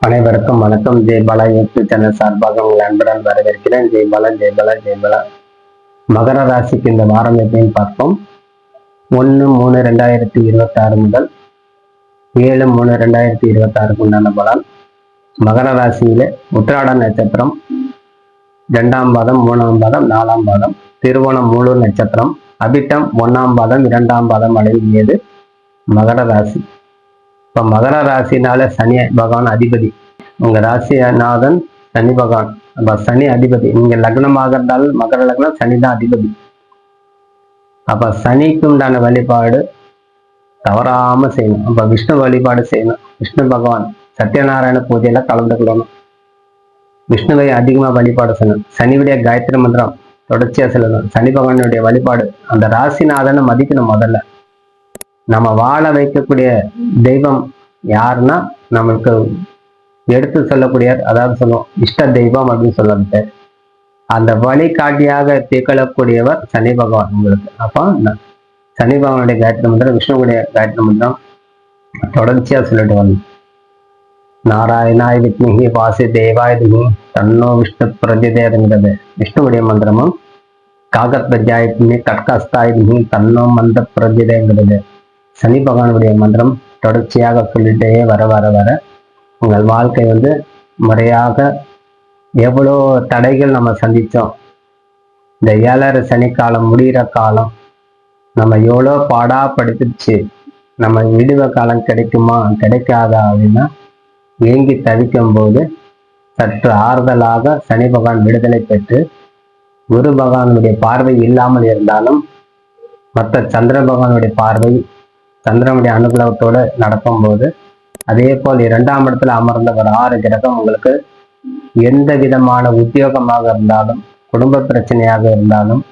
அனைவருக்கும் வணக்கம். Jaibala YouTube channel சார்பாக உங்கள் அன்புடன் வரவேற்கிறேன். ஜெய்பாலா ஜெய்பாலா ஜெய்பாலா. மகர ராசிக்கு இந்த வாரம் எப்படின்னு பார்ப்போம். 1/3/2026 முதல் 7/3/2026 உண்டான பலன். மகர ராசியில உத்திராட நட்சத்திரம் 2ஆம் பாதம், 3ஆம் பாதம், 4ஆம் பாதம், திருவோணம் மூலூர் நட்சத்திரம், அபிட்டம் 1ஆம் பாதம், 2ஆம் பாதம் அடங்கியது மகர ராசி. இப்ப மகர ராசினால சனி பகவான் அதிபதி, உங்க ராசிநாதன் சனி பகவான். அப்ப சனி அதிபதி, நீங்க லக்னமாக இருந்தாலும் மகர லக்னம் சனி தான் அதிபதி. அப்ப சனிக்கு உண்டான வழிபாடு தவறாம செய்யணும். அப்ப விஷ்ணு வழிபாடு செய்யணும். விஷ்ணு பகவான் சத்யநாராயண பூஜையில கலந்துக்கணும். விஷ்ணுவை அதிகமா வழிபாடு செய்யணும். சனியுடைய காயத்ரி மந்திரம் தொடர்ச்சியா சொல்லணும். சனி பகவானுடைய வழிபாடு, அந்த ராசிநாதனை மதிக்கணும். முதல்ல நம்ம வாழ வைக்கக்கூடிய தெய்வம் யாருன்னா நம்மளுக்கு எடுத்து சொல்லக்கூடிய, அதாவது சொல்லுவோம் இஷ்ட தெய்வம் அப்படின்னு சொல்லுறது. அந்த வழிகாட்டியாக திகழக்கூடியவர் சனி பகவான் உங்களுக்கு. அப்போ சனி பகவானுடைய காயத்ரி மந்திரம், விஷ்ணுவுடைய காயத்ரி மந்திரம் தொடர்ச்சியா சொல்லிட்டு வந்து நாராயணாய் வித்மிகி வாசி தேவாய் திமி தன்னோ விஷ்ணு பிரஜதேங்கிறது விஷ்ணுவுடைய மந்திரமும், காகத் பஜாய் திமி கட்கஸ்தாய் திமி தன்னோ மந்த பிரஜதேங்கிறது சனி பகவானுடைய மந்திரம் தொடர்ச்சியாக சொல்லிட்டே வர வர வர உங்கள் வாழ்க்கை முறையாக எவ்வளோ தடைகள் நம்ம சந்தித்தோம். இந்த 7.5 சனி காலம் முடிகிற காலம் நம்ம எவ்வளோ பாடாப்படுத்திடுச்சு. நம்ம விடுவ காலம் கிடைக்குமா கிடைக்காதா அப்படின்னா ஏங்கி தவிக்கும் போது சற்று ஆறுதலாக சனி பகவான் விடுதலை பெற்று குரு பகவானுடைய பார்வை இல்லாமல் இருந்தாலும் மற்ற சந்திர பகவானுடைய பார்வை, சந்திரனுடைய அனுகூலத்தோடு நடக்கும்போது, அதே போல் 2ஆம் இடத்துல அமர்ந்த ஒரு 6 கிரகம் உங்களுக்கு எந்த விதமான உத்தியோகமாக இருந்தாலும், குடும்ப பிரச்சனையாக இருந்தாலும்,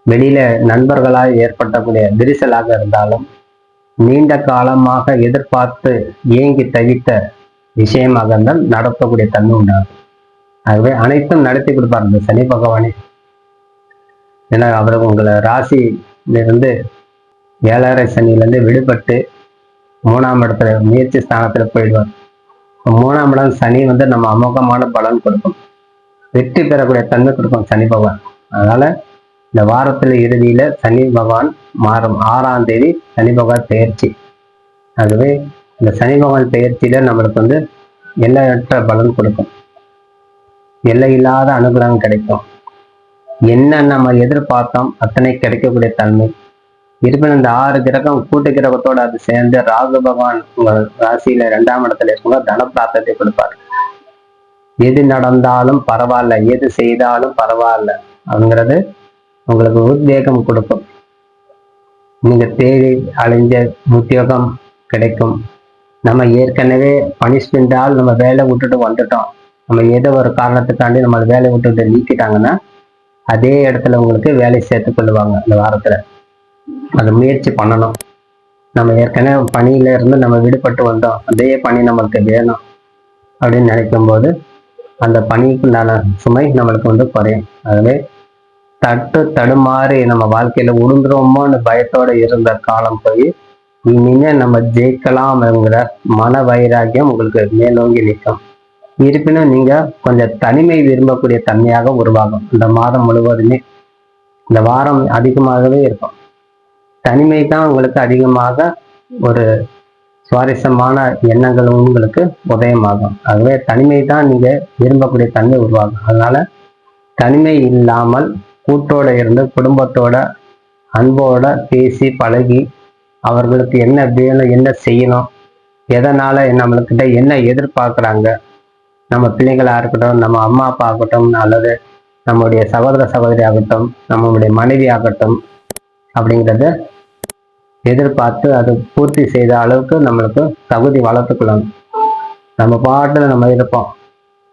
வெளியில நண்பர்களால் ஏற்பட்டக்கூடிய விரிசலாக இருந்தாலும், நீண்ட காலமாக எதிர்பார்த்து ஏங்கி தவித்த விஷயமாக இருந்தால் நடத்தக்கூடிய தன்மை உண்டாகும். ஆகவே அனைத்தும் நடத்தி கொடுப்பார் இந்த சனி பகவானே. ஏன்னா அவருக்கு உங்களை ராசியிலிருந்து 7.5 சனியிலிருந்து விடுபட்டு 3ஆம் இடத்துல முயற்சி ஸ்தானத்துல போயிடுவார். 3ஆம் இடம் சனி நம்ம அமோகமான பலன் கொடுக்கும், வெற்றி பெறக்கூடிய தன்மை கொடுக்கும் சனி பகவான். அதனால இந்த வாரத்துல இறுதியில சனி பகவான் மாறும். 6ஆம் தேதி சனி பகவான் பெயர்ச்சி. ஆகவே இந்த சனி பகவான் பெயர்ச்சியில நம்மளுக்கு எல்லையற்ற பலன் கொடுக்கும், எல்லையில்லாத அனுகிரகம் கிடைக்கும். என்ன நம்ம எதிர்பார்த்தோம் அத்தனை கிடைக்கக்கூடிய தன்மை. இருப்பினும் இந்த 6 கிரகம் கூட்டு கிரகத்தோடு அது சேர்ந்து ராகு பகவான் உங்கள் ராசியில 2ஆம் இடத்துல இருக்குங்க தன பிராப்தத்தை கொடுப்பார். எது நடந்தாலும் பரவாயில்ல, எது செய்தாலும் பரவாயில்ல அப்படிங்கிறது உங்களுக்கு உத்வேகம் கொடுக்கும். நீங்க தேடி அலைஞ்ச உத்தியோகம் கிடைக்கும். நம்ம ஏற்கனவே பனிஷ்மெண்டால் நம்ம வேலை விட்டுட்டு வந்துட்டோம், நம்ம ஏதோ ஒரு காரணத்துக்காண்டி நம்ம வேலை விட்டுட்டு நீக்கிட்டாங்கன்னா அதே இடத்துல உங்களுக்கு வேலை சேர்த்து கொள்ளுவாங்க. இந்த வாரத்துல அது முயற்சி பண்ணணும். நம்ம ஏற்கனவே பணியில இருந்து நம்ம விடுபட்டு வந்தோம், அதே பணி நம்மளுக்கு வேணும் அப்படின்னு நினைக்கும் போது அந்த பணிக்குண்டான சுமை நம்மளுக்கு குறையும். ஆகவே தடுமாறி நம்ம வாழ்க்கையில உளுந்துருவோமோன்னு பயத்தோட இருந்த காலம் போய் இனிமே நம்ம ஜெயிக்கலாம்ங்கிற மன வைராக்கியம் உங்களுக்கு மேலோங்கி நிற்கும். இருப்பினும் நீங்க கொஞ்சம் தனிமை விரும்பக்கூடிய தன்மையாக உருவாகும். இந்த மாதம் முழுவதுமே இந்த வாரம் அதிகமாகவே இருக்கும். தனிமை தான் உங்களுக்கு அதிகமாக ஒரு சுவாரஸ்யமான எண்ணங்கள் உங்களுக்கு உதயமாகும். ஆகவே தனிமை தான் நீங்க விரும்பக்கூடிய தன்மை உருவாகும். அதனால தனிமை இல்லாமல் கூட்டோட இருந்து குடும்பத்தோட அன்போட பேசி பழகி அவர்களுக்கு என்ன வேணும், என்ன செய்யணும், எதனால நம்மளுக்கிட்ட என்ன எதிர்பார்க்குறாங்க, நம்ம பிள்ளைங்களா இருக்கட்டும், நம்ம அம்மா அப்பா ஆகட்டும், அல்லது நம்முடைய சகோதர சகோதரி ஆகட்டும், நம்மளுடைய மனைவி ஆகட்டும், அப்படிங்கிறத எதிர்பார்த்து அது பூர்த்தி செய்த அளவுக்கு நம்மளுக்கு தகுதி வளர்த்துக்கொள்ளணும். நம்ம பாட்டில் நம்ம இருப்போம்,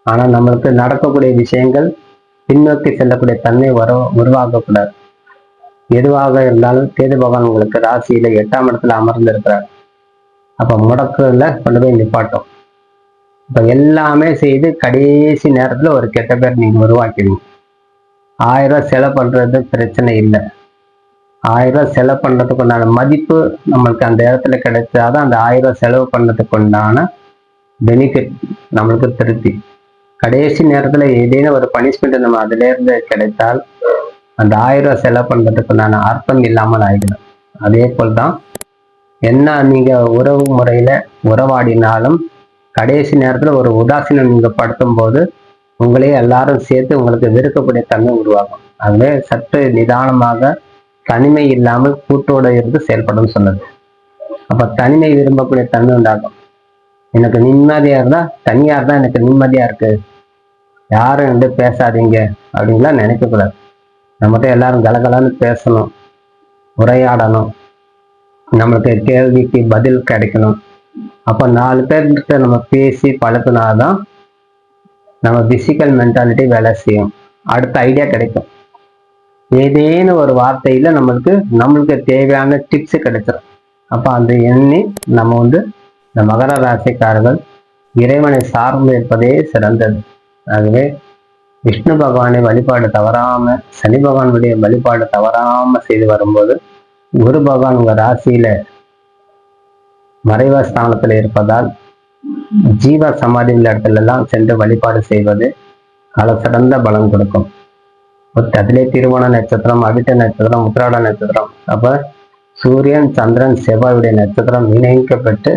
ஆனால் நம்மளுக்கு நடக்கக்கூடிய விஷயங்கள் பின்னோக்கி செல்லக்கூடிய தன்மை உருவாக்கக்கூடாது. எதுவாக இருந்தாலும் கேது பகவான் உங்களுக்கு ராசியில 8ஆம் இடத்துல அமர்ந்து இருக்கிறார். அப்ப முடக்குல கொண்டு போய் நிப்பாட்டும். இப்ப எல்லாமே செய்து கடைசி நேரத்துல ஒரு கெட்ட பேர் நீங்க உருவாக்கிடுங்க. 1000 ரூபாய் செலவு பண்றது பிரச்சனை இல்லை. 1000 ரூபாய் செலவு பண்றதுக்கு உண்டான மதிப்பு நம்மளுக்கு அந்த இடத்துல கிடைச்சாதான் அந்த 1000 ரூபாய் செலவு பண்ணதுக்கு உண்டான பெனிஃபிட், நம்மளுக்கு திருப்தி. கடைசி நேரத்துல ஏதேனும் ஒரு பனிஷ்மெண்ட் நம்ம அதுல இருந்து கிடைத்தால் அந்த 1000 ரூபாய் செலவு பண்றதுக்குண்டான அர்த்தம் இல்லாமல் ஆகிடும். அதே போல்தான் என்ன நீங்க உறவு முறையில உறவாடினாலும் கடைசி நேரத்துல ஒரு உதாசீனம் நீங்க படுத்தும் போது உங்களே எல்லாரும் சேர்த்து உங்களுக்கு வெறுக்கக்கூடிய தன்மை உருவாகும். அதுவே சற்று நிதானமாக தனிமை இல்லாமல் கூட்டோட இருந்து செயல்படும் சொன்னது. அப்ப தனிமை விரும்பக்கூடிய தன்மை உண்டாகும். எனக்கு நிம்மதியா இருந்தா தனியா இருந்தா எனக்கு நிம்மதியா இருக்கு, யாரும் வந்து பேசாதீங்க அப்படின்லாம் நினைக்க கூடாது. நம்மகிட்ட எல்லாரும் கலகலன்னு பேசணும், உரையாடணும், நம்மளுக்கு கேள்விக்கு பதில் கிடைக்கணும். அப்ப 4 பேர்கிட்ட நம்ம பேசி பழக்கினாதான் நம்ம பிசிக்கல் மென்டாலிட்டி வேலை செய்யும். அடுத்த ஐடியா கிடைக்கும். ஏதேனும் ஒரு வார்த்தையில நம்மளுக்கு தேவையான டிப்ஸ் கிடைச்சிடும். அப்ப அந்த எண்ணி நம்ம வந்து இந்த மகர ராசிக்காரர்கள் இறைவனை சார்ந்து இருப்பதே சிறந்தது. ஆகவே விஷ்ணு பகவானை வழிபாடு தவறாம, சனி பகவானுடைய வழிபாடு தவறாம செய்து வரும்போது, குரு பகவான் உங்க ராசியில மறைவ ஸ்தானத்துல இருப்பதால் ஜீவ சமாதி உள்ள இடத்துல எல்லாம் சென்று வழிபாடு செய்வது கால சிறந்த பலன் கொடுக்கும். அதிலே திருவோண நட்சத்திரம், அவிட்ட நட்சத்திரம், உத்திராட நட்சத்திரம், அப்ப சூரியன், சந்திரன், செவ்வாயுடைய நட்சத்திரம் இணைக்கப்பட்டு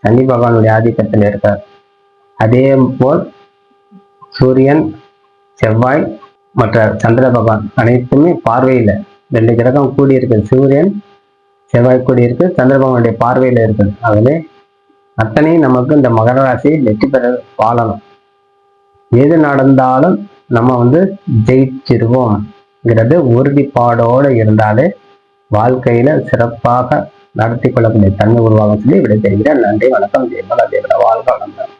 சனி பகவானுடைய ஆதிக்கத்தில் இருக்கார். அதே போல் சூரியன், செவ்வாய் மற்ற சந்திர பகவான் அனைத்துமே பார்வையில 2 கிரகம் கூடியிருக்கு. சூரியன் செவ்வாய் கூடியிருக்கு, சந்திர பகவானுடைய பார்வையில இருக்குது. ஆகவே அத்தனையும் நமக்கு இந்த மகர ராசியை வெற்றி பெற வாழணும். எது நடந்தாலும் நம்ம வந்து ஜெயிச்சிருவோம்ங்கிறது உறுதிப்பாடோடு இருந்தாலே வாழ்க்கையில சிறப்பாக நடத்தி கொள்ளக்கூடிய தன்மை உருவாகும் சொல்லி விடை தெரிகிறேன். நன்றி, வணக்கம். ஜெயபாலா தேவரா வாழ்க வளமுடன்.